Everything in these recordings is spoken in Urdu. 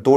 2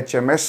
HMS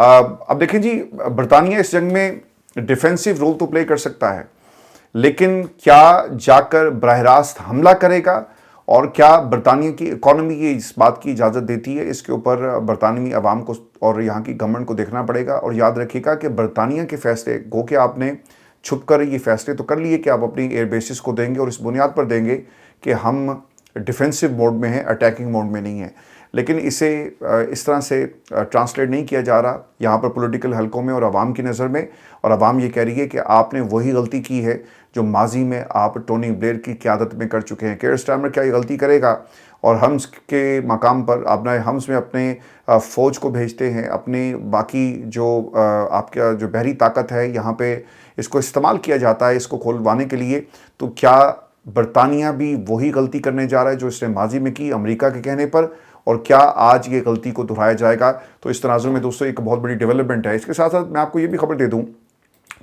اب دیکھیں جی، برطانیہ اس جنگ میں ڈیفینسو رول تو پلے کر سکتا ہے، لیکن کیا جا کر براہ راست حملہ کرے گا، اور کیا برطانیہ کی اکانومی یہ اس بات کی اجازت دیتی ہے؟ اس کے اوپر برطانوی عوام کو اور یہاں کی گورنمنٹ کو دیکھنا پڑے گا. اور یاد رکھیے گا کہ برطانیہ کے فیصلے گو کہ آپ نے چھپ کر یہ فیصلے تو کر لیے کہ آپ اپنی ایئر بیسز کو دیں گے اور اس بنیاد پر دیں گے کہ ہم ڈیفینسو موڈ میں ہیں، اٹیکنگ موڈ میں نہیں ہیں، لیکن اسے اس طرح سے ٹرانسلیٹ نہیں کیا جا رہا یہاں پر پولیٹیکل حلقوں میں اور عوام کی نظر میں. اور عوام یہ کہہ رہی ہے کہ آپ نے وہی غلطی کی ہے جو ماضی میں آپ ٹونی بلیئر کی قیادت میں کر چکے ہیں. کیئر سٹارمر کیا یہ غلطی کرے گا اور ہمس کے مقام پر اپنا ہمس میں اپنے فوج کو بھیجتے ہیں، اپنی باقی جو آپ کا جو بحری طاقت ہے یہاں پہ اس کو استعمال کیا جاتا ہے اس کو کھولوانے کے لیے؟ تو کیا برطانیہ بھی وہی غلطی کرنے جا رہا ہے جو اس نے ماضی میں کی امریکہ کے کہنے پر؟ اور کیا آج یہ غلطی کو دہرایا جائے گا؟ تو اس تناظر میں دوستو ایک بہت بڑی ڈیولپمنٹ ہے. اس کے ساتھ ساتھ میں آپ کو یہ بھی خبر دے دوں،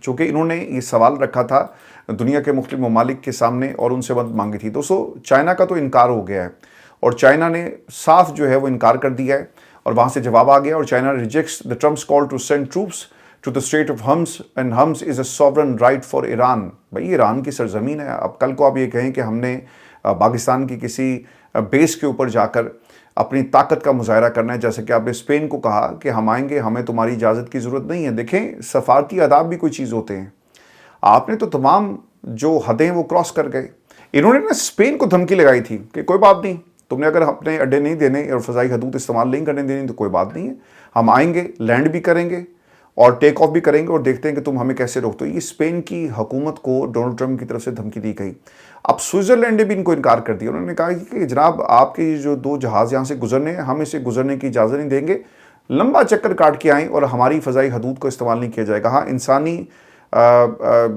چونکہ انہوں نے یہ سوال رکھا تھا دنیا کے مختلف ممالک کے سامنے اور ان سے مدد مانگی تھی. دوستو چائنا کا تو انکار ہو گیا ہے اور چائنا نے صاف جو ہے وہ انکار کر دیا ہے اور وہاں سے جواب آ گیا. اور China rejects the Trump's call to send troops to the state of Homs and Homs is a sovereign right for Iran. بھائی ایران کی سرزمین ہے. اب کل کو آپ یہ کہیں کہ ہم نے پاکستان کی کسی بیس کے اوپر جا کر اپنی طاقت کا مظاہرہ کرنا ہے، جیسے کہ آپ نے اسپین کو کہا کہ ہم آئیں گے، ہمیں تمہاری اجازت کی ضرورت نہیں ہے. دیکھیں سفارتی آداب بھی کوئی چیز ہوتے ہیں. آپ نے تو تمام جو حدیں وہ کراس کر گئے. انہوں نے نا اسپین کو دھمکی لگائی تھی کہ کوئی بات نہیں، تم نے اگر اپنے اڈے نہیں دینے اور فضائی حدود استعمال نہیں کرنے دینی تو کوئی بات نہیں ہے، ہم آئیں گے، لینڈ بھی کریں گے اور ٹیک آف بھی کریں گے اور دیکھتے ہیں کہ تم ہمیں کیسے روکتے ہو. یہ اسپین کی حکومت کو ڈونلڈ ٹرمپ کی طرف سے دھمکی دی گئی. اب سوئٹزرلینڈ نے بھی ان کو انکار کر دیا. انہوں نے کہا کہ جناب آپ کے جو 2 جہاز یہاں سے گزرنے ہیں، ہم اسے گزرنے کی اجازت نہیں دیں گے، لمبا چکر کاٹ کے آئیں اور ہماری فضائی حدود کو استعمال نہیں کیا جائے گا. ہاں انسانی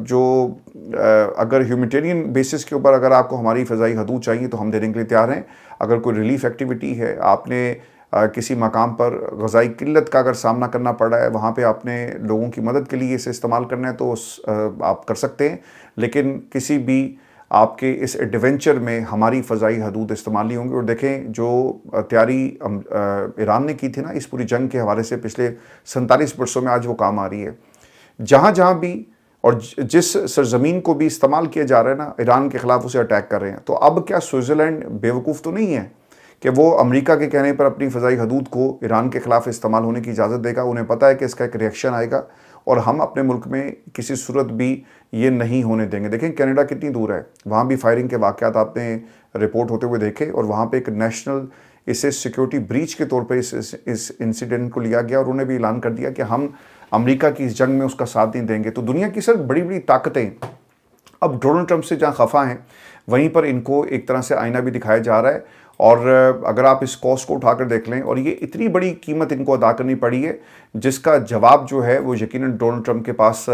جو اگر ہیومینٹیرین بیسس کے اوپر اگر آپ کو ہماری فضائی حدود چاہیے تو ہم دینے کے لیے تیار ہیں. اگر کوئی ریلیف ایکٹیویٹی ہے، آپ نے کسی مقام پر غذائی قلت کا اگر سامنا کرنا پڑ رہا ہے، وہاں پہ آپ نے لوگوں کی مدد کے لیے اسے استعمال کرنا ہے تو آپ کر سکتے ہیں، لیکن کسی بھی آپ کے اس ایڈونچر میں ہماری فضائی حدود استعمال نہیں ہوں گے. اور دیکھیں جو تیاری ایران نے کی تھی نا اس پوری جنگ کے حوالے سے پچھلے 47 برسوں میں، آج وہ کام آ رہی ہے. جہاں جہاں بھی اور جس سرزمین کو بھی استعمال کیا جا رہا ہے نا، ایران کے خلاف اسے اٹیک کر رہے ہیں. تو اب کیا سوئٹزرلینڈ بیوقوف تو نہیں ہے کہ وہ امریکہ کے کہنے پر اپنی فضائی حدود کو ایران کے خلاف استعمال ہونے کی اجازت دے گا؟ انہیں پتہ ہے کہ اس کا ایک ریئیکشن آئے گا اور ہم اپنے ملک میں کسی صورت بھی یہ نہیں ہونے دیں گے. دیکھیں کینیڈا کتنی دور ہے، وہاں بھی فائرنگ کے واقعات آپ نے رپورٹ ہوتے ہوئے دیکھے اور وہاں پہ ایک نیشنل اسے سیکیورٹی بریچ کے طور پہ اس انسیڈنٹ کو لیا گیا اور انہوں نے بھی اعلان کر دیا کہ ہم امریکہ کی اس جنگ میں اس کا ساتھ نہیں دیں گے. تو دنیا کی سر بڑی بڑی طاقتیں اب ڈونلڈ ٹرمپ سے جہاں خفا ہیں وہیں پر ان کو ایک طرح سے آئینہ بھی دکھایا جا رہا ہے. اور اگر آپ اس کاسٹ کو اٹھا کر دیکھ لیں، اور یہ اتنی بڑی قیمت ان کو ادا کرنی پڑی ہے جس کا جواب جو ہے وہ یقیناً ڈونلڈ ٹرمپ کے پاس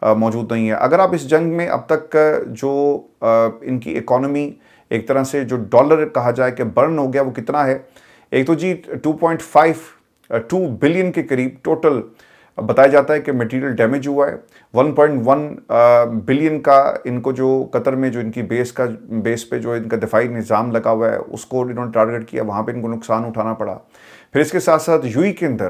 موجود نہیں ہے. اگر آپ اس جنگ میں اب تک جو ان کی اکانومی ایک طرح سے جو ڈالر کہا جائے کہ برن ہو گیا وہ کتنا ہے؟ ایک تو جی 2.52 بلین کے قریب ٹوٹل بتایا جاتا ہے کہ میٹیریل ڈیمیج ہوا ہے. 1.1 بلین کا ان کو جو قطر میں جو ان کی بیس پہ جو ان کا دفاعی نظام لگا ہوا ہے اس کو انہوں نے ٹارگٹ کیا، وہاں پہ ان کو نقصان اٹھانا پڑا. پھر اس کے ساتھ ساتھ یو ای کے اندر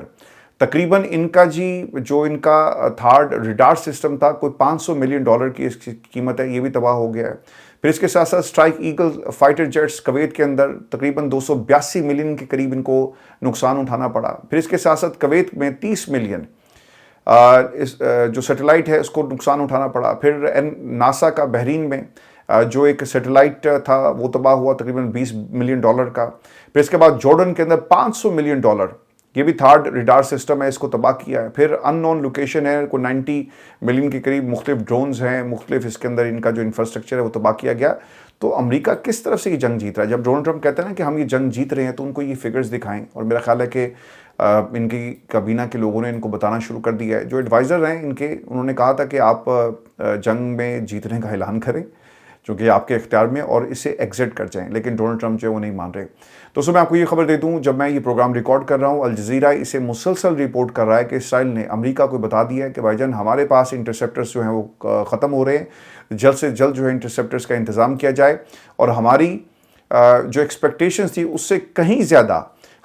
تقریباً ان کا جی جو ان کا تھارڈ ریڈار سسٹم تھا کوئی $500 ملین کی اس کی قیمت ہے، یہ بھی تباہ ہو گیا ہے. پھر اس کے ساتھ ساتھ strike eagle fighter jets Kuwait کے اندر تقریباً 282 ملین کے قریب ان کو نقصان اٹھانا پڑا. پھر اس کے ساتھ ساتھ کویت میں 30 ملین جو سیٹلائٹ ہے اس کو نقصان اٹھانا پڑا. پھر ناسا کا بحرین میں جو ایک سیٹلائٹ تھا وہ تباہ ہوا تقریباً $20 ملین کا. پھر اس کے بعد جارڈن کے اندر $500 ملین، یہ بھی تھرڈ ریڈار سسٹم ہے، اس کو تباہ کیا ہے. پھر ان نون لوکیشن ہے کوئی 90 ملین کے قریب، مختلف ڈرونز ہیں، مختلف اس کے اندر ان کا جو انفراسٹرکچر ہے وہ تباہ کیا گیا. تو امریکہ کس طرف سے یہ جنگ جیت رہا ہے؟ جب ڈونلڈ ٹرمپ کہتے ہیں نا کہ ہم یہ جنگ جیت رہے ہیں تو ان کو یہ فگرز دکھائیں. اور میرا خیال ہے کہ ان کی کابینہ کے لوگوں نے ان کو بتانا شروع کر دیا ہے. جو ایڈوائزر ہیں ان کے، انہوں نے کہا تھا کہ آپ جنگ میں جیتنے کا اعلان کریں چونکہ آپ کے اختیار میں، اور اسے ایگزٹ کر جائیں، لیکن ڈونلڈ ٹرمپ جو ہے وہ نہیں مان رہے. دوستوں میں آپ کو یہ خبر دے دوں، جب میں یہ پروگرام ریکارڈ کر رہا ہوں الجزیرہ اسے مسلسل رپورٹ کر رہا ہے کہ اسرائیل نے امریکہ کو بتا دیا ہے کہ بھائی جان ہمارے پاس انٹرسیپٹرز جو ہیں وہ ختم ہو رہے ہیں، جلد سے جلد جو ہے انٹرسیپٹرز کا انتظام کیا جائے. اور ہماری جو ایکسپیکٹیشنز تھی اس سے کہیں زیادہ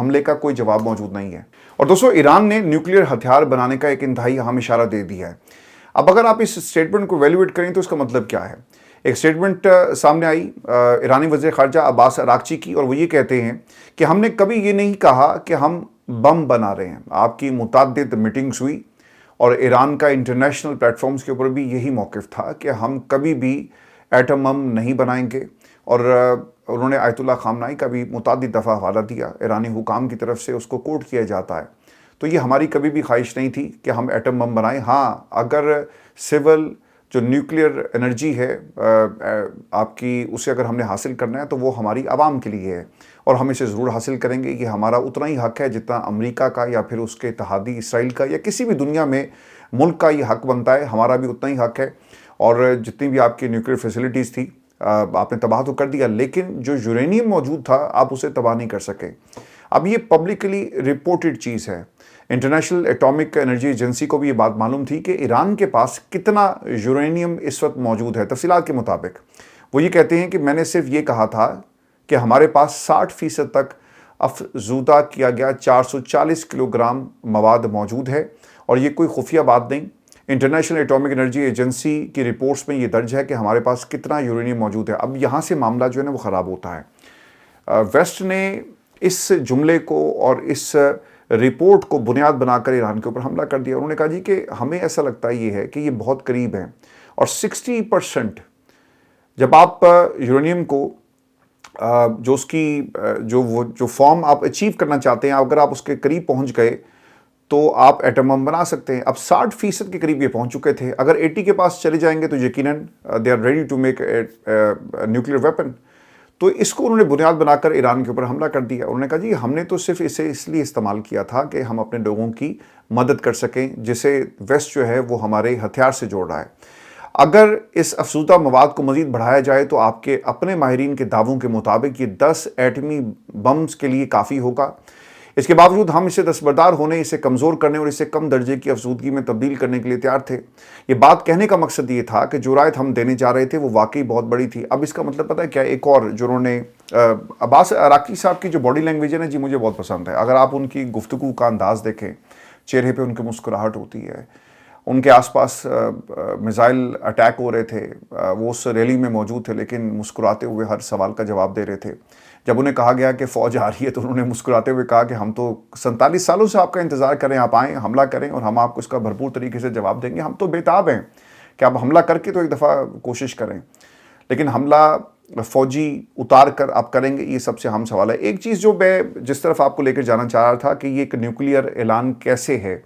حملے کا کوئی جواب موجود نہیں ہے۔ اور دوستوں، ایران نے نیوکلیئر ہتھیار بنانے کا ایک انتہائی اہم اشارہ دے دیا ہے۔ اب اگر آپ اس سٹیٹمنٹ کو ایویلویٹ کریں تو اس کا مطلب کیا ہے؟ ایک سٹیٹمنٹ سامنے آئی ایرانی وزیر خارجہ عباس اراغچی کی، اور وہ یہ کہتے ہیں کہ ہم نے کبھی یہ نہیں کہا کہ ہم بم بنا رہے ہیں۔ آپ کی متعدد میٹنگز ہوئی اور ایران کا انٹرنیشنل پلیٹ فارمز کے اوپر بھی یہی موقف تھا کہ ہم کبھی بھی ایٹم بم نہیں بنائیں گے، اور انہوں نے آیت اللہ خامنائی کا بھی متعدد دفعہ حوالہ دیا، ایرانی حکام کی طرف سے اس کو کوٹ کیا جاتا ہے۔ تو یہ ہماری کبھی بھی خواہش نہیں تھی کہ ہم ایٹم بم بنائیں۔ ہاں، اگر سول جو نیوکلیئر انرجی ہے آپ کی، اسے اگر ہم نے حاصل کرنا ہے تو وہ ہماری عوام کے لیے ہے، اور ہم اسے ضرور حاصل کریں گے۔ یہ ہمارا اتنا ہی حق ہے جتنا امریکہ کا یا پھر اس کے اتحادی اسرائیل کا یا کسی بھی دنیا میں ملک کا یہ حق بنتا ہے، ہمارا بھی اتنا ہی حق ہے۔ اور جتنی بھی آپ کی نیوکلیئر فیسلٹیز تھی آپ نے تباہ تو کر دیا، لیکن جو یورینیم موجود تھا آپ اسے تباہ نہیں کر سکے۔ اب یہ پبلکلی رپورٹڈ چیز ہے، انٹرنیشنل ایٹامک انرجی ایجنسی کو بھی یہ بات معلوم تھی کہ ایران کے پاس کتنا یورینیم اس وقت موجود ہے۔ تفصیلات کے مطابق وہ یہ کہتے ہیں کہ میں نے صرف یہ کہا تھا کہ ہمارے پاس 60% تک افزودہ کیا گیا 440 کلو گرام مواد موجود ہے، اور یہ کوئی خفیہ بات نہیں۔ انٹرنیشنل ایٹامک انرجی ایجنسی کی رپورٹس میں یہ درج ہے کہ ہمارے پاس کتنا یورینیم موجود ہے۔ اب یہاں سے معاملہ جو ہے نا وہ خراب ہوتا ہے۔ ویسٹ نے اس جملے کو اور اس رپورٹ کو بنیاد بنا کر ایران کے اوپر حملہ کر دیا۔ انہوں نے کہا جی کہ ہمیں ایسا لگتا یہ ہے کہ یہ بہت قریب ہیں، اور 60% جب آپ یورینیم کو جو اس کی جو فارم آپ اچیو کرنا چاہتے ہیں، اگر آپ اس کے قریب پہنچ گئے تو آپ ایٹم بم بنا سکتے ہیں۔ اب 60% کے قریب یہ پہنچ چکے تھے، اگر 80 کے پاس چلے جائیں گے تو یقیناً they are ready to make nuclear weapon. تو اس کو انہوں نے بنیاد بنا کر ایران کے اوپر حملہ کر دیا۔ انہوں نے کہا جی ہم نے تو صرف اسے اس لیے استعمال کیا تھا کہ ہم اپنے لوگوں کی مدد کر سکیں، جسے ویسٹ جو ہے وہ ہمارے ہتھیار سے جوڑ رہا ہے۔ اگر اس افزودہ مواد کو مزید بڑھایا جائے تو آپ کے اپنے ماہرین کے دعووں کے مطابق یہ 10 ایٹمی بمز کے لیے کافی ہوگا۔ اس کے باوجود ہم اسے دستبردار ہونے، اسے کمزور کرنے اور اسے کم درجے کی افزودگی میں تبدیل کرنے کے لیے تیار تھے۔ یہ بات کہنے کا مقصد یہ تھا کہ جو رائت ہم دینے جا رہے تھے وہ واقعی بہت بڑی تھی۔ اب اس کا مطلب پتہ ہے کیا؟ ایک اور جو انہوں نے عباس اراغچی صاحب کی جو باڈی لینگویج ہے نا جی، مجھے بہت پسند ہے۔ اگر آپ ان کی گفتگو کا انداز دیکھیں، چہرے پہ ان کے مسکراہٹ ہوتی ہے۔ ان کے آس پاس میزائل اٹیک ہو رہے تھے، وہ اس ریلی میں موجود تھے لیکن مسکراتے ہوئے ہر سوال کا جواب دے رہے تھے۔ جب انہیں کہا گیا کہ فوج آ رہی ہے تو انہوں نے مسکراتے ہوئے کہا کہ ہم تو 47 سالوں سے آپ کا انتظار کریں، آپ آئیں، حملہ کریں اور ہم آپ کو اس کا بھرپور طریقے سے جواب دیں گے۔ ہم تو بےتاب ہیں کہ آپ حملہ کر کے تو ایک دفعہ کوشش کریں، لیکن حملہ فوجی اتار کر آپ کریں گے، یہ سب سے اہم سوال ہے۔ ایک چیز جو میں جس طرف آپ کو لے کر جانا چاہ رہا تھا کہ یہ ایک نیوکلیئر اعلان کیسے ہے،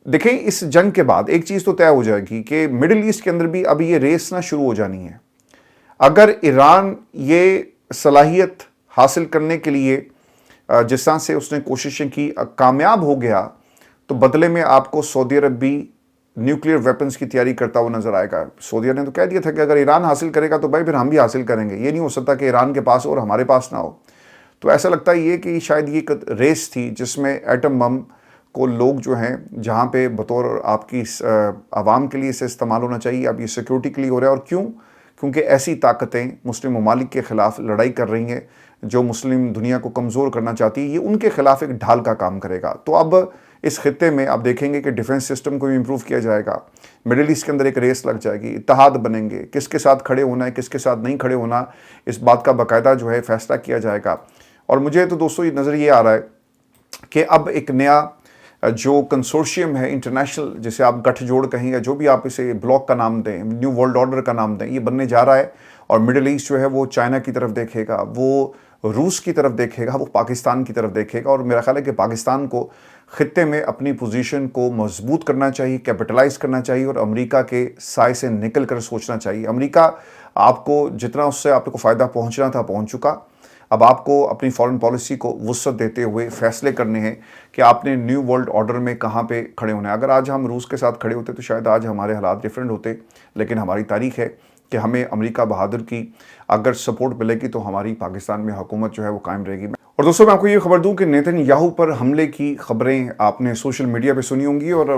دیکھیں اس جنگ کے بعد ایک چیز تو طے ہو جائے گی کہ مڈل ایسٹ کے اندر بھی اب یہ ریس نہ شروع ہو جانی ہے۔ اگر ایران یہ صلاحیت حاصل کرنے کے لیے جس طرح سے اس نے کوششیں کی کامیاب ہو گیا، تو بدلے میں آپ کو سعودی عرب بھی نیوکلیئر ویپنز کی تیاری کرتا ہوا نظر آئے گا۔ سعودیہ نے تو کہہ دیا تھا کہ اگر ایران حاصل کرے گا تو بھائی پھر ہم بھی حاصل کریں گے، یہ نہیں ہو سکتا کہ ایران کے پاس ہو اور ہمارے پاس نہ ہو۔ تو ایسا لگتا ہے یہ کہ شاید یہ ایک ریس تھی جس میں ایٹم بم کو لوگ جو ہیں جہاں پہ بطور آپ کی عوام کے لیے اسے استعمال ہونا چاہیے، اب یہ سیکیورٹی کے لیے ہو رہا ہے۔ اور کیوں؟ کیونکہ ایسی طاقتیں مسلم ممالک کے خلاف لڑائی کر رہی ہیں جو مسلم دنیا کو کمزور کرنا چاہتی ہے، یہ ان کے خلاف ایک ڈھال کا کام کرے گا۔ تو اب اس خطے میں آپ دیکھیں گے کہ ڈیفنس سسٹم کو بھی امپروو کیا جائے گا، مڈل ایسٹ کے اندر ایک ریس لگ جائے گی، اتحاد بنیں گے، کس کے ساتھ کھڑے ہونا ہے کس کے ساتھ نہیں کھڑے ہونا، اس بات کا باقاعدہ جو ہے فیصلہ کیا جائے گا۔ اور مجھے تو دوستو یہ نظر یہ آ رہا ہے کہ اب ایک نیا جو کنسورشیم ہے انٹرنیشنل، جسے آپ گٹھ جوڑ کہیں یا جو بھی آپ اسے بلاک کا نام دیں، نیو ورلڈ آرڈر کا نام دیں، یہ بننے جا رہا ہے۔ اور مڈل ایسٹ جو ہے وہ چائنا کی طرف دیکھے گا، وہ روس کی طرف دیکھے گا، وہ پاکستان کی طرف دیکھے گا۔ اور میرا خیال ہے کہ پاکستان کو خطے میں اپنی پوزیشن کو مضبوط کرنا چاہیے، کیپٹلائز کرنا چاہیے، اور امریکہ کے سائے سے نکل کر سوچنا چاہیے۔ امریکہ آپ کو جتنا اس سے آپ کو فائدہ پہنچنا تھا پہنچ چکا، اب آپ کو اپنی فارن پالیسی کو وسعت دیتے ہوئے فیصلے کرنے ہیں کہ آپ نے نیو ورلڈ آرڈر میں کہاں پہ کھڑے ہونا ہے۔ اگر آج ہم روس کے ساتھ کھڑے ہوتے تو شاید آج ہمارے حالات ڈیفرنٹ ہوتے، لیکن ہماری تاریخ ہے کہ ہمیں امریکہ بہادر کی اگر سپورٹ ملے گی تو ہماری پاکستان میں حکومت جو ہے وہ قائم رہے گی۔ اور دوستوں میں آپ کو یہ خبر دوں کہ نیتن یاہو پر حملے کی خبریں آپ نے سوشل میڈیا پہ سنی ہوں گی، اور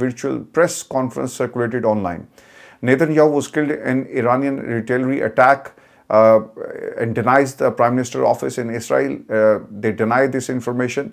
virtual press conference circulated online. Netanyahu was killed in Iranian retaliatory attack and denies the Prime Minister office in Israel. They deny this information.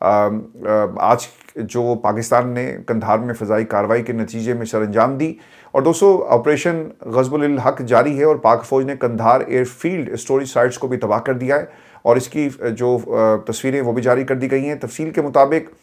آج جو پاکستان نے کندھار میں فضائی کارروائی کے نتیجے میں سر انجام دی. اور دوستو آپریشن غزب الحق جاری ہے اور پاک فوج نے Kandahar year field storage sites کو بھی تباہ کر دیا ہے اور اس کی جو تصویریں وہ بھی جاری کر دی گئی ہیں. تفصیل کے مطابق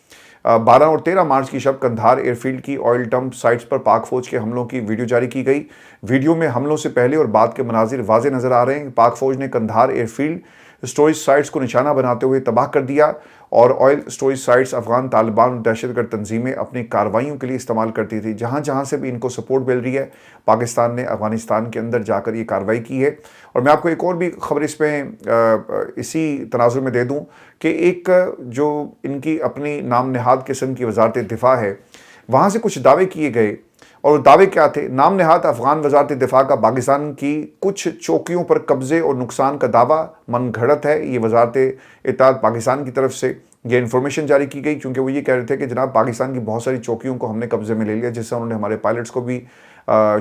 12 اور 13 مارچ کی شب کندھار ایئر فیلڈ کی آئل ڈمپ سائٹس پر پاک فوج کے حملوں کی ویڈیو جاری کی گئی. ویڈیو میں حملوں سے پہلے اور بعد کے مناظر واضح نظر آ رہے ہیں. پاک فوج نے Kandahar year field storage sites کو نشانہ بناتے ہوئے تباہ کر دیا اور oil storage sites Afghan Taliban اور دہشت گرد تنظیمیں اپنی کارروائیوں کے لیے استعمال کرتی تھی. جہاں جہاں سے بھی ان کو سپورٹ مل رہی ہے پاکستان نے افغانستان کے اندر جا کر یہ کارروائی کی ہے. اور میں آپ کو ایک اور بھی خبر اس میں اسی تناظر میں دے دوں کہ ایک جو ان کی اپنی نام نہاد قسم کی وزارت دفاع ہے وہاں سے کچھ دعوے کیے گئے. اور دعوے کیا تھے؟ نام نہاد افغان وزارت دفاع کا پاکستان کی کچھ چوکیوں پر قبضے اور نقصان کا دعویٰ من گھڑت ہے. یہ وزارت اطلاعات پاکستان کی طرف سے یہ انفارمیشن جاری کی گئی کیونکہ وہ یہ کہہ رہے تھے کہ جناب پاکستان کی بہت ساری چوکیوں کو ہم نے قبضے میں لے لیا، جس سے انہوں نے ہمارے پائلٹس کو بھی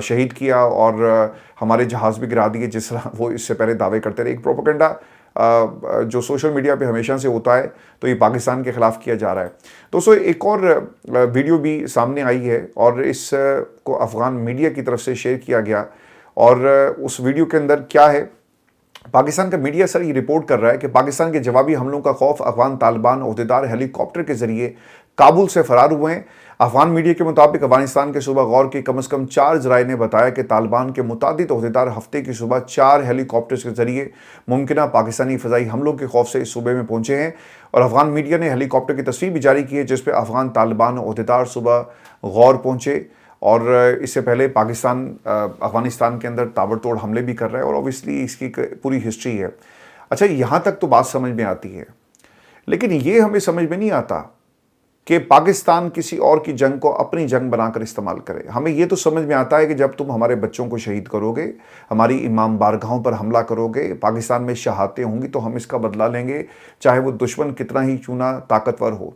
شہید کیا اور ہمارے جہاز بھی گرا دیے، جس طرح وہ اس سے پہلے دعوے کرتے رہے. ایک پروپیگنڈا جو سوشل میڈیا پہ ہمیشہ سے ہوتا ہے تو یہ پاکستان کے خلاف کیا جا رہا ہے. دوستو ایک اور ویڈیو بھی سامنے آئی ہے اور اس کو افغان میڈیا کی طرف سے شیئر کیا گیا اور اس ویڈیو کے اندر کیا ہے؟ پاکستان کا میڈیا سر یہ رپورٹ کر رہا ہے کہ پاکستان کے جوابی حملوں کا خوف افغان طالبان عہدیدار ہیلی کاپٹر کے ذریعے کابل سے فرار ہوئے ہیں. افغان میڈیا کے مطابق افغانستان کے صوبہ غور کے کم از کم 4 ذرائع نے بتایا کہ طالبان کے متعدد عہدیدار ہفتے کی صبح 4 ہیلی کاپٹرز کے ذریعے ممکنہ پاکستانی فضائی حملوں کے خوف سے اس صوبے میں پہنچے ہیں. اور افغان میڈیا نے ہیلی کاپٹر کی تصویر بھی جاری کی ہے جس پہ افغان طالبان عہدیدار صبح غور پہنچے اور اس سے پہلے پاکستان افغانستان کے اندر تابڑتوڑ حملے بھی کر رہا ہے اور اوبیسلی اس کی پوری ہسٹری ہے. اچھا یہاں تک تو بات سمجھ میں آتی ہے، لیکن یہ ہمیں سمجھ میں نہیں آتا کہ پاکستان کسی اور کی جنگ کو اپنی جنگ بنا کر استعمال کرے. ہمیں یہ تو سمجھ میں آتا ہے کہ جب تم ہمارے بچوں کو شہید کرو گے، ہماری امام بارگاہوں پر حملہ کرو گے، پاکستان میں شہادتیں ہوں گی تو ہم اس کا بدلہ لیں گے، چاہے وہ دشمن کتنا ہی چونا طاقتور ہو.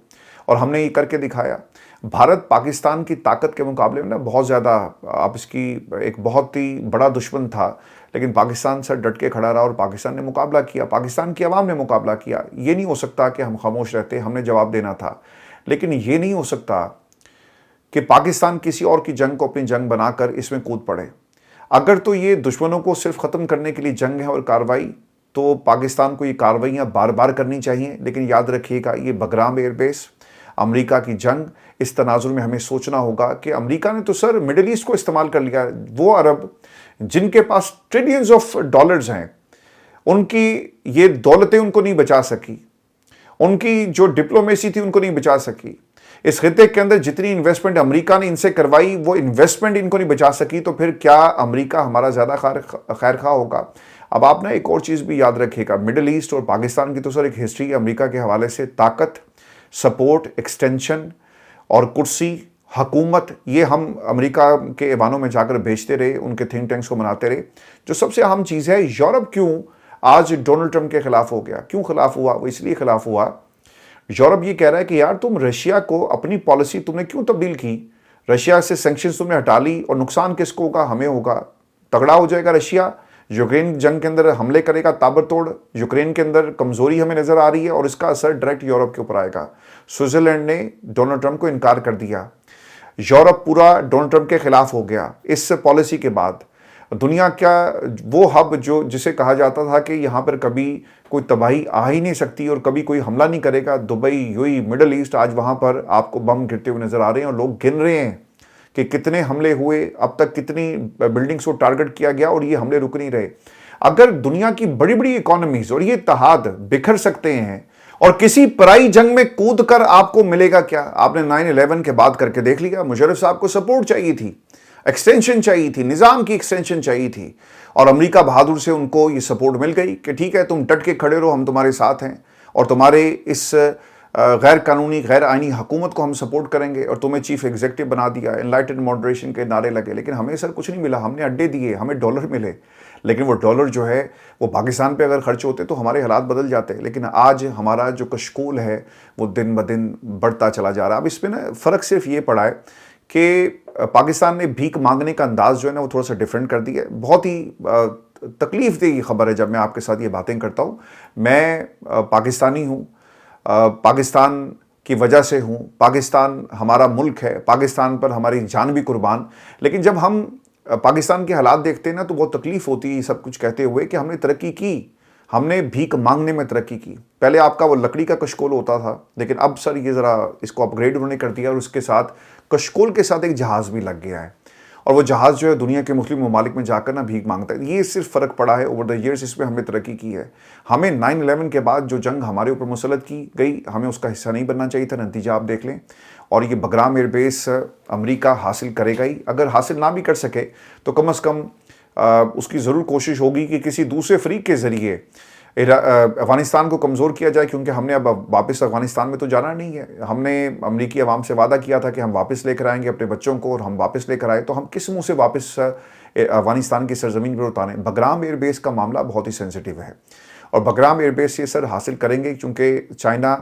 اور ہم نے یہ کر کے دکھایا. بھارت پاکستان کی طاقت کے مقابلے میں بہت زیادہ آپ اس کی ایک بہت ہی بڑا دشمن تھا، لیکن پاکستان سر ڈٹ کے کھڑا رہا اور پاکستان نے مقابلہ کیا، پاکستان کی عوام نے مقابلہ کیا. یہ نہیں ہو سکتا کہ ہم خاموش رہتے، ہم نے جواب دینا تھا. لیکن یہ نہیں ہو سکتا کہ پاکستان کسی اور کی جنگ کو اپنی جنگ بنا کر اس میں کود پڑے. اگر تو یہ دشمنوں کو صرف ختم کرنے کے لیے جنگ ہے اور کارروائی، تو پاکستان کو یہ کارروائیاں بار بار کرنی چاہیے. لیکن یاد رکھیے گا یہ بگرام ایئر بیس، امریکہ کی جنگ، اس تناظر میں ہمیں سوچنا ہوگا کہ امریکہ نے تو سر مڈل ایسٹ کو استعمال کر لیا. وہ عرب جن کے پاس ٹریلینز آف ڈالرز ہیں، ان کی یہ دولتیں ان کو نہیں بچا سکی، ان کی جو ڈپلومیسی تھی ان کو نہیں بچا سکی. اس خطے کے اندر جتنی انویسٹمنٹ امریکہ نے ان سے کروائی وہ انویسٹمنٹ ان کو نہیں بچا سکی، تو پھر کیا امریکہ ہمارا زیادہ خیر خواہ ہوگا؟ اب آپ نے ایک اور چیز بھی یاد رکھیے گا، مڈل ایسٹ اور پاکستان کی تو سر ایک ہسٹری ہے امریکہ کے حوالے سے. طاقت، سپورٹ، ایکسٹینشن اور کرسی، حکومت، یہ ہم امریکہ کے ایوانوں میں جا کر بھیجتے رہے، ان کے تھنک ٹینکس کو مناتے رہے. جو سب سے اہم چیز ہے، یورپ کیوں آج ڈونلڈ ٹرمپ کے خلاف ہو گیا؟ کیوں خلاف ہوا؟ وہ اس لیے خلاف ہوا، یورپ یہ کہہ رہا ہے کہ یار تم رشیا کو اپنی پالیسی تم نے کیوں تبدیل کی؟ رشیا سے سینکشنز تم نے ہٹا لی اور نقصان کس کو ہوگا؟ ہمیں ہوگا. تگڑا ہو جائے گا رشیا، یوکرین جنگ کے اندر حملے کرے گا تابڑتوڑ، یوکرین کے اندر کمزوری ہمیں نظر آ رہی ہے اور اس کا اثر ڈائریکٹ یورپ کے اوپر آئے گا. سوئٹزرلینڈ نے ڈونلڈ ٹرمپ کو انکار کر دیا، یورپ پورا ڈونلڈ ٹرمپ کے خلاف ہو گیا. اس پالیسی کے بعد دنیا کا وہ ہب جسے کہا جاتا تھا کہ یہاں پر کبھی کوئی تباہی آ ہی نہیں سکتی اور کبھی کوئی حملہ نہیں کرے گا، Dubai, U A, Middle East, آج وہاں پر آپ کو بم گرتے ہوئے نظر آ رہے ہیں اور لوگ گن رہے ہیں کہ کتنے حملے ہوئے، اب تک کتنی بلڈنگز کو ٹارگٹ کیا گیا اور یہ حملے رک نہیں رہے. اگر دنیا کی بڑی بڑی اکانومیز اور یہ اتحاد بکھر سکتے ہیں اور کسی پرائی جنگ میں کود کر آپ کو ملے گا کیا؟ آپ نے 9/11 کے بعد کر کے دیکھ لیا. مشرف صاحب کو سپورٹ چاہیے تھی، ایکسٹینشن چاہیے تھی، نظام کی ایکسٹینشن چاہیے تھی، اور امریکہ بہادر سے ان کو یہ سپورٹ مل گئی کہ ٹھیک ہے تم ڈٹ کے کھڑے رہو، ہم تمہارے ساتھ ہیں اور تمہارے اس غیر قانونی غیر آئینی حکومت کو ہم سپورٹ کریں گے، اور تمہیں چیف ایگزیکٹو بنا دیا، انلائٹنڈ ماڈریشن کے نعرے لگے. لیکن ہمیں سر کچھ نہیں ملا، ہم نے اڈے دیے، ہمیں ڈالر ملے، لیکن وہ ڈالر جو ہے وہ پاکستان پہ اگر خرچ ہوتے تو ہمارے حالات بدل جاتے. لیکن آج ہمارا جو کشکول ہے وہ دن بدن بڑھتا چلا جا رہا. اب اس پہ نا فرق صرف یہ پڑا ہے کہ پاکستان نے بھیک مانگنے کا انداز جو ہے نا وہ تھوڑا سا ڈیفرنٹ کر دیا ہے. بہت ہی تکلیف دہ خبر ہے جب میں آپ کے ساتھ یہ باتیں کرتا ہوں. میں پاکستانی ہوں، پاکستان کی وجہ سے ہوں. پاکستان ہمارا ملک ہے, پاکستان پر ہماری جان بھی قربان. لیکن جب ہم پاکستان کے حالات دیکھتے ہیں نا تو بہت تکلیف ہوتی ہے سب کچھ کہتے ہوئے کہ ہم نے ترقی کی, ہم نے بھیک مانگنے میں ترقی کی. پہلے آپ کا وہ لکڑی کا کشکول ہوتا تھا, لیکن اب سر یہ ذرا اس کو اپ گریڈ انہوں نے کر دیا, اور اس کے ساتھ کشکول کے ساتھ ایک جہاز بھی لگ گیا ہے, اور وہ جہاز جو ہے دنیا کے مختلف ممالک میں جا کر نا بھیک مانگتا ہے. یہ صرف فرق پڑا ہے اوور دا ایئرس, اس میں ہم نے ترقی کی ہے. ہمیں 9/11 کے بعد جو جنگ ہمارے اوپر مسلط کی گئی, ہمیں اس کا حصہ نہیں بننا چاہیے تھا. نتیجہ آپ دیکھ لیں. اور یہ بگرام ایئر بیس امریکہ حاصل کرے گا ہی. اگر حاصل نہ بھی کر سکے تو کم از کم اس کی ضرور کوشش ہوگی کہ کسی دوسرے فریق کے ذریعے افغانستان کو کمزور کیا جائے, کیونکہ ہم نے اب واپس افغانستان میں تو جانا نہیں ہے. ہم نے امریکی عوام سے وعدہ کیا تھا کہ ہم واپس لے کر آئیں گے اپنے بچوں کو, اور ہم واپس لے کر آئے تو ہم کس منہ سے واپس افغانستان کی سرزمین پر اتاریں. بگرام ایئر بیس کا معاملہ بہت ہی سینسٹیو ہے, اور بگرام ایئر بیس یہ سر حاصل کریں گے کیونکہ چائنا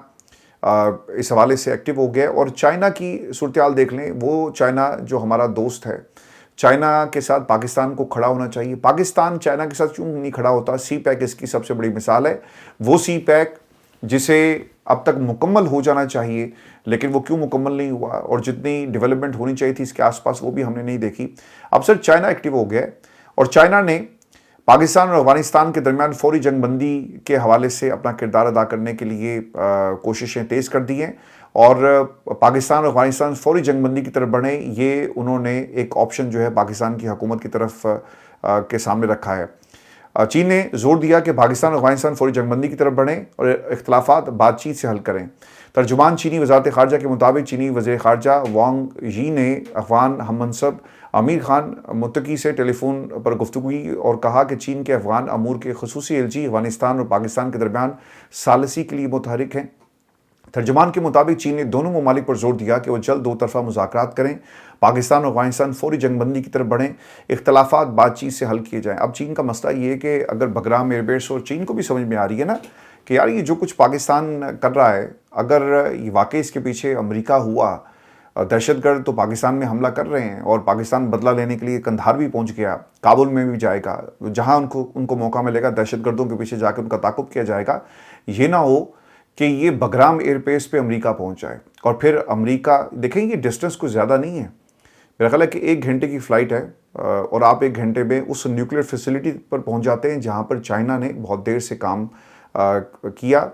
اس حوالے سے ایکٹیو ہو گیا. اور چائنا کی صورتحال دیکھ لیں, وہ چائنا جو ہمارا دوست ہے, چائنا کے ساتھ پاکستان کو کھڑا ہونا چاہیے. پاکستان چائنا کے ساتھ کیوں نہیں کھڑا ہوتا؟ سی پیک اس کی سب سے بڑی مثال ہے. وہ سی پیک جسے اب تک مکمل ہو جانا چاہیے, لیکن وہ کیوں مکمل نہیں ہوا, اور جتنی ڈیولپمنٹ ہونی چاہیے تھی اس کے آس پاس وہ بھی ہم نے نہیں دیکھی. اب سر چائنا ایکٹیو ہو گیا, اور چائنا نے پاکستان اور افغانستان کے درمیان فوری جنگ بندی کے حوالے سے اپنا کردار ادا کرنے کے لیے کوششیں تیز کر دی ہیں, اور پاکستان اور افغانستان فوری جنگ بندی کی طرف بڑھیں, یہ انہوں نے ایک آپشن جو ہے پاکستان کی حکومت کی طرف کے سامنے رکھا ہے. چین نے زور دیا کہ پاکستان اور افغانستان فوری جنگ بندی کی طرف بڑھیں اور اختلافات بات چیت سے حل کریں. ترجمان چینی وزارت خارجہ کے مطابق چینی وزیر خارجہ وانگ یی نے افغان ہم منصب امیر خان متقی سے ٹیلی فون پر گفتگو کی اور کہا کہ چین کے افغان امور کے خصوصی ایلچی افغانستان اور پاکستان کے درمیان ثالثی کے لیے متحرک ہیں. ترجمان کے مطابق چین نے دونوں ممالک پر زور دیا کہ وہ جلد دو طرفہ مذاکرات کریں, پاکستان اور افغانستان فوری جنگ بندی کی طرف بڑھیں, اختلافات بات چیت سے حل کیے جائیں. اب چین کا مسئلہ یہ ہے کہ اگر بگرام ایئر بیس, اور چین کو بھی سمجھ میں آ رہی ہے نا کہ یار یہ جو کچھ پاکستان کر رہا ہے, اگر یہ واقعی اس کے پیچھے امریکہ ہوا, دہشت گرد تو پاکستان میں حملہ کر رہے ہیں, اور پاکستان بدلہ لینے کے لیے قندھار بھی پہنچ گیا, کابل میں بھی جائے گا, جہاں ان کو موقع ملے گا دہشت گردوں کے پیچھے جا کے ان کا تعاقب کیا جائے گا. یہ نہ ہو کہ یہ بگرام ایئر بیس پہ امریکہ پہنچ جائے, اور پھر امریکہ دیکھیں یہ ڈسٹنس کچھ زیادہ نہیں ہے. میرا خیال ہے کہ 1 گھنٹے کی فلائٹ ہے, اور آپ 1 گھنٹے میں اس نیوکلیر فیسلٹی پر پہنچ جاتے ہیں جہاں پر چائنا نے بہت دیر سے کام کیا,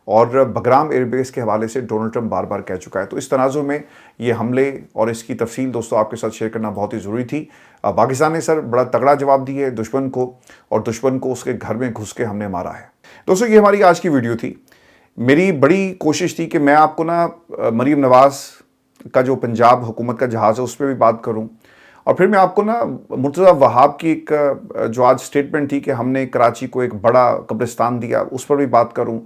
اور بگرام ایئر بیس کے حوالے سے ڈونلڈ ٹرمپ بار بار کہہ چکا ہے. تو اس تناظر میں یہ حملے اور اس کی تفصیل دوستوں آپ کے ساتھ شیئر کرنا بہت ہی ضروری تھی. پاکستان نے سر بڑا تگڑا جواب دی ہے دشمن کو, اور دشمن کو اس کے گھر میں گھس کے ہم نے مارا ہے. دوستوں یہ ہماری آج کی ویڈیو تھی. میری بڑی کوشش تھی کہ میں آپ کو نا مریم نواز کا جو پنجاب حکومت کا جہاز ہے اس پہ بھی بات کروں, اور پھر میں آپ کو نا مرتضیٰ وہاب کی ایک جو آج سٹیٹمنٹ تھی کہ ہم نے کراچی کو ایک بڑا قبرستان دیا, اس پر بھی بات کروں.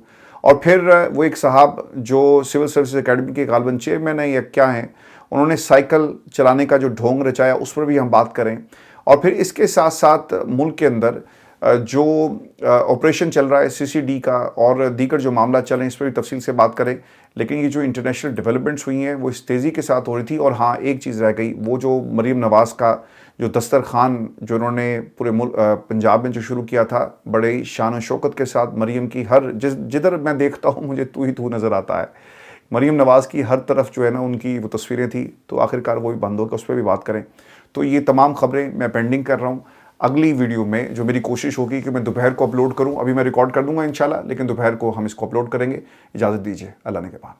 اور پھر وہ ایک صاحب جو سول سروسز اکیڈمی کے غالباً چیئرمین ہیں یا کیا ہیں, انہوں نے سائیکل چلانے کا جو ڈھونگ رچایا اس پر بھی ہم بات کریں. اور پھر اس کے ساتھ ساتھ ملک کے اندر جو آپریشن چل رہا ہے CCD کا اور دیگر جو معاملات چل رہے ہیں اس پر بھی تفصیل سے بات کریں. لیکن یہ جو انٹرنیشنل ڈیولپمنٹس ہوئی ہیں وہ اس تیزی کے ساتھ ہو رہی تھی. اور ہاں ایک چیز رہ گئی, وہ جو مریم نواز کا جو دسترخوان جو انہوں نے پورے پنجاب میں جو شروع کیا تھا, بڑے شان و شوکت کے ساتھ مریم کی جدھر میں دیکھتا ہوں مجھے تو ہی تو نظر آتا ہے. مریم نواز کی ہر طرف جو ہے نا ان کی وہ تصویریں تھیں, تو آخرکار وہ بھی بند ہو گیا, اس پہ بھی بات کریں. تو یہ تمام خبریں میں پینڈنگ کر رہا ہوں. اگلی ویڈیو میں جو میری کوشش ہوگی کہ میں دوپہر کو اپلوڈ کروں, ابھی میں ریکارڈ کر دوں گا انشاءاللہ, لیکن دوپہر کو ہم اس کو اپلوڈ کریں گے. اجازت دیجیے, اللہ نے کے بعد.